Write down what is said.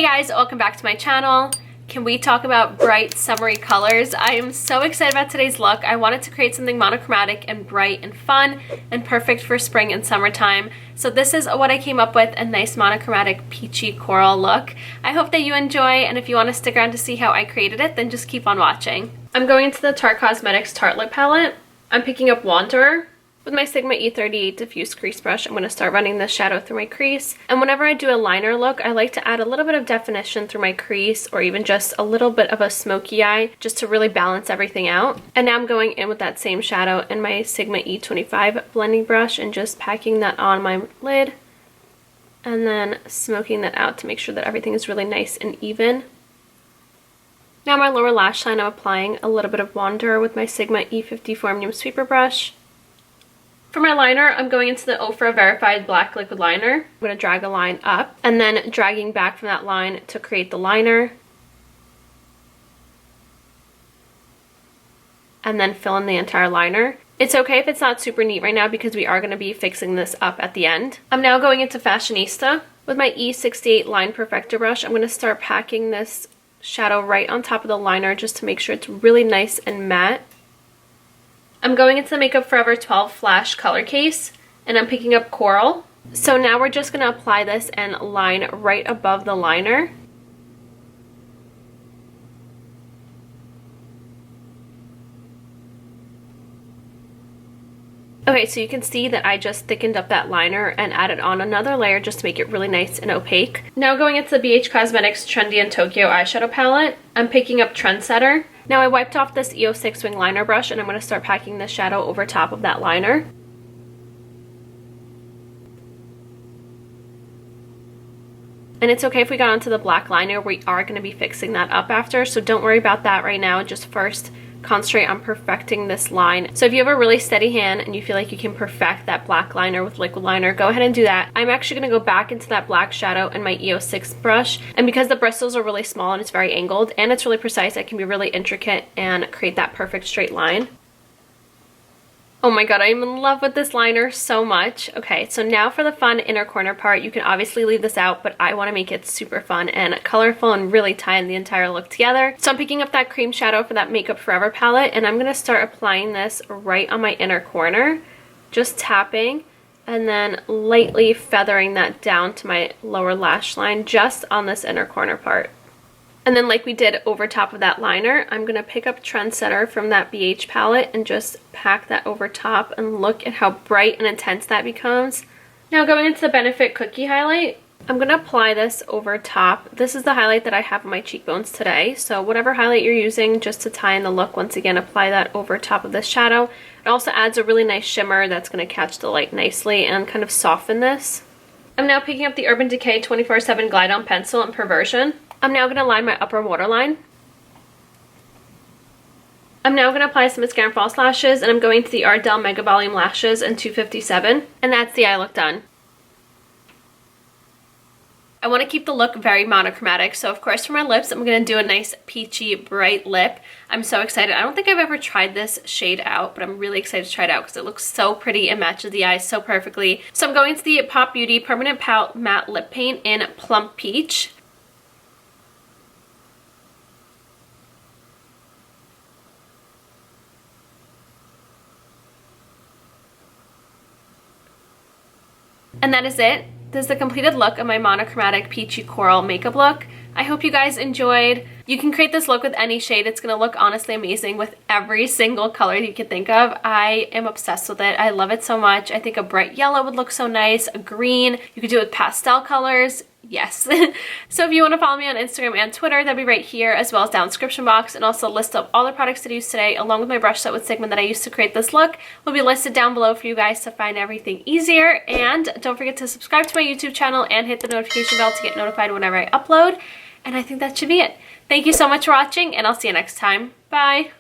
guys, welcome back to my channel. Can we talk about bright summery colors? I am so excited about today's look. I wanted to create something monochromatic and bright and fun and perfect for spring and summertime. So this is what I came up with, a nice monochromatic peachy coral look. I hope that you enjoy, and if you want to stick around to see how I created it, then just keep on watching. I'm going into the Tarte Cosmetics Tarte Lip Palette. I'm picking up Wanderer. With my Sigma E38 diffuse crease brush, I'm going to start running the shadow through my crease. And whenever I do a liner look, I like to add a little bit of definition through my crease, or even just a little bit of a smoky eye, just to really balance everything out. And now I'm going in with that same shadow in my Sigma E25 blending brush and just packing that on my lid. And then smoking that out to make sure that everything is really nice and even. Now my lower lash line, I'm applying a little bit of Wanderer with my Sigma E50 Formium Sweeper brush. For my liner, I'm going into the Ofra Verified Black Liquid Liner. I'm going to drag a line up and then dragging back from that line to create the liner. And then fill in the entire liner. It's okay if it's not super neat right now because we are going to be fixing this up at the end. I'm now going into Fashionista. With my E68 Line Perfector brush, I'm going to start packing this shadow right on top of the liner just to make sure it's really nice and matte. I'm going into the Makeup Forever 12 Flash Color Case, and I'm picking up Coral. So now we're just going to apply this and line right above the liner. Okay, so you can see that I just thickened up that liner and added on another layer just to make it really nice and opaque. Now going into the BH Cosmetics Trendy in Tokyo eyeshadow palette, I'm picking up Trendsetter. Now I wiped off this EO6 wing liner brush and I'm going to start packing the shadow over top of that liner. And it's okay if we got onto the black liner, we are going to be fixing that up after, so don't worry about that right now. Just first concentrate on perfecting this line. So if you have a really steady hand and you feel like you can perfect that black liner with liquid liner, go ahead and do that. I'm actually going to go back into that black shadow in my EO6 brush, and because the bristles are really small and it's very angled and it's really precise, I can be really intricate and create that perfect straight line. Oh my god, I'm in love with this liner so much. Okay, so now for the fun inner corner part, you can obviously leave this out, but I want to make it super fun and colorful and really tie in the entire look together. So I'm picking up that cream shadow for that Makeup Forever palette, and I'm going to start applying this right on my inner corner, just tapping and then lightly feathering that down to my lower lash line just on this inner corner part. And then like we did over top of that liner, I'm going to pick up Trendsetter from that BH palette and just pack that over top, and look at how bright and intense that becomes. Now going into the Benefit Cookie highlight, I'm going to apply this over top. This is the highlight that I have on my cheekbones today, so whatever highlight you're using just to tie in the look, once again apply that over top of this shadow. It also adds a really nice shimmer that's going to catch the light nicely and kind of soften this. I'm now picking up the Urban Decay 24/7 Glide On Pencil in Perversion. I'm now going to line my upper waterline. I'm now going to apply some mascara and false lashes, and I'm going to the Ardell Mega Volume Lashes in 257, and that's the eye look done. I want to keep the look very monochromatic, so of course for my lips, I'm going to do a nice peachy bright lip. I'm so excited. I don't think I've ever tried this shade out, but I'm really excited to try it out because it looks so pretty and matches the eyes so perfectly. So I'm going to the Pop Beauty Permanent Pout Matte Lip Paint in Plump Peach. And that is it. This is the completed look of my monochromatic peachy coral makeup look. I hope you guys enjoyed. You can create this look with any shade. It's going to look honestly amazing with every single color you can think of. I am obsessed with it. I love it so much. I think a bright yellow would look so nice. A green. You could do it with pastel colors. Yes. So if you want to follow me on Instagram and Twitter, that'll be right here, as well as down in the description box, and also a list of all the products that I used today, along with my brush set with Sigma that I used to create this look, will be listed down below for you guys to find everything easier. And don't forget to subscribe to my YouTube channel and hit the notification bell to get notified whenever I upload. And I think that should be it. Thank you so much for watching, and I'll see you next time. Bye!